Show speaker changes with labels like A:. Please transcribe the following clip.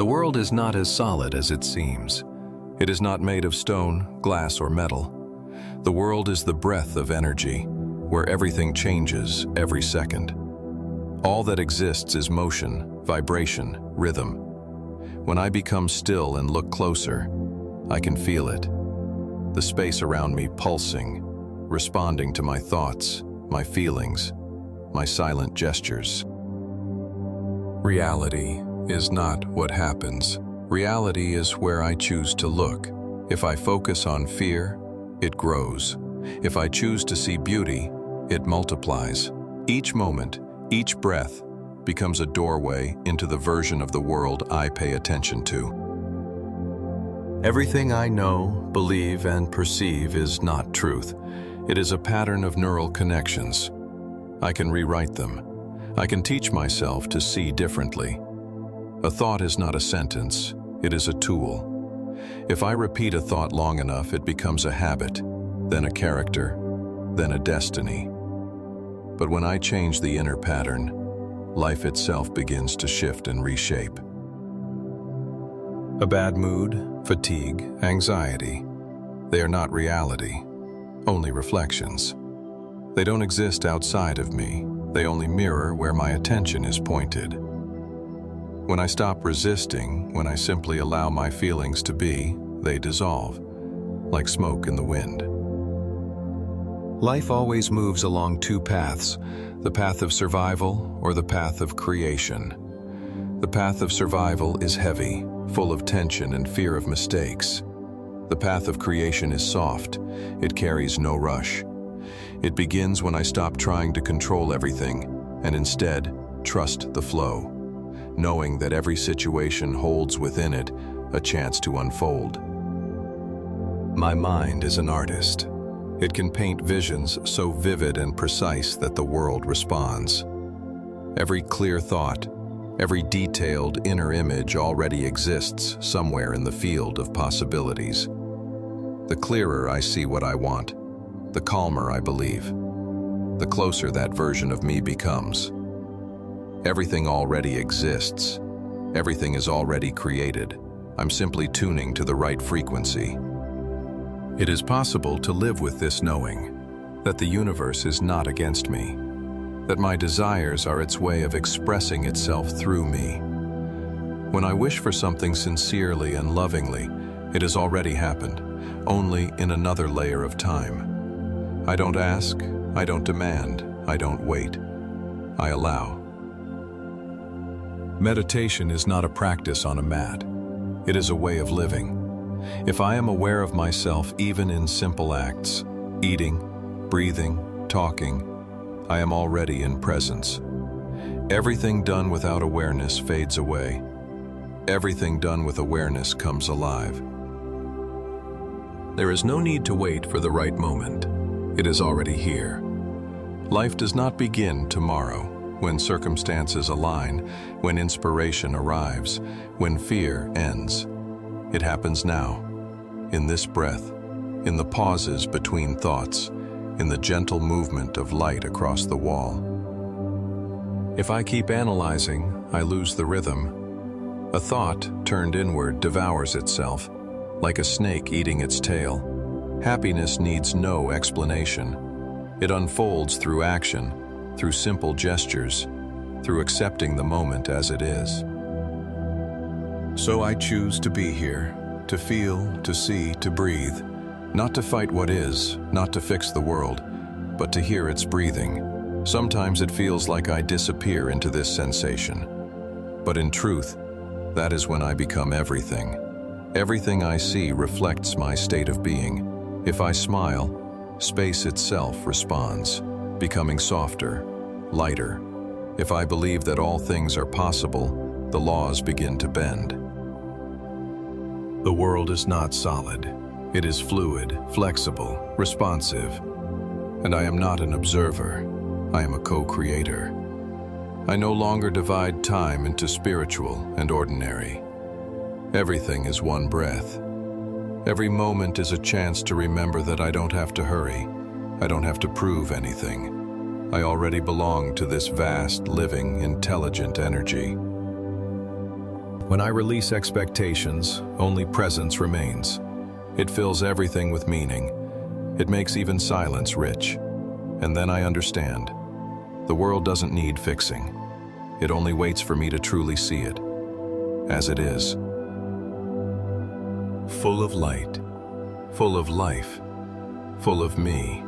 A: The world is not as solid as it seems. It is not made of stone, glass, or metal. The world is the breath of energy, where everything changes every second. All that exists is motion, vibration, rhythm. When I become still and look closer, I can feel it. The space around me pulsing, responding to my thoughts, my feelings, my silent gestures. Reality is not what happens. Reality is where I choose to look. If I focus on fear, it grows. If I choose to see beauty, it multiplies. Each moment, each breath becomes a doorway into the version of the world I pay attention to. Everything I know, believe, and perceive is not truth. It is a pattern of neural connections. I can rewrite them. I can teach myself to see differently. A thought is not a sentence, it is a tool. If I repeat a thought long enough, it becomes a habit, then a character, then a destiny. But when I change the inner pattern, life itself begins to shift and reshape. A bad mood, fatigue, anxiety, they are not reality, only reflections. They don't exist outside of me, they only mirror where my attention is pointed. When I stop resisting, when I simply allow my feelings to be, they dissolve, like smoke in the wind. Life always moves along two paths, the path of survival or the path of creation. The path of survival is heavy, full of tension and fear of mistakes. The path of creation is soft, it carries no rush. It begins when I stop trying to control everything and instead trust the flow, knowing that every situation holds within it a chance to unfold. My mind is an artist. It can paint visions so vivid and precise that the world responds. Every clear thought, every detailed inner image already exists somewhere in the field of possibilities. The clearer I see what I want, the calmer I believe, the closer that version of me becomes. Everything already exists. Everything is already created. I'm simply tuning to the right frequency. It is possible to live with this knowing, that the universe is not against me, that my desires are its way of expressing itself through me. When I wish for something sincerely and lovingly, it has already happened, only in another layer of time. I don't ask, I don't demand, I don't wait. I allow. Meditation is not a practice on a mat. It is a way of living. If I am aware of myself even in simple acts, eating, breathing, talking, I am already in presence. Everything done without awareness fades away. Everything done with awareness comes alive. There is no need to wait for the right moment. It is already here. Life does not begin tomorrow, when circumstances align, when inspiration arrives, when fear ends. It happens now, in this breath, in the pauses between thoughts, in the gentle movement of light across the wall. If I keep analyzing, I lose the rhythm. A thought turned inward devours itself, like a snake eating its tail. Happiness needs no explanation. It unfolds through action, through simple gestures, through accepting the moment as it is. So I choose to be here, to feel, to see, to breathe, not to fight what is, not to fix the world, but to hear its breathing. Sometimes it feels like I disappear into this sensation. But in truth, that is when I become everything. Everything I see reflects my state of being. If I smile, space itself responds, becoming softer, lighter. If I believe that all things are possible, the laws begin to bend. The world is not solid. It is fluid, flexible, responsive. And I am not an observer. I am a co-creator. I no longer divide time into spiritual and ordinary. Everything is one breath. Every moment is a chance to remember that I don't have to hurry. I don't have to prove anything. I already belong to this vast, living, intelligent energy. When I release expectations, only presence remains. It fills everything with meaning. It makes even silence rich. And then I understand. The world doesn't need fixing. It only waits for me to truly see it, as it is. Full of light, full of life, full of me.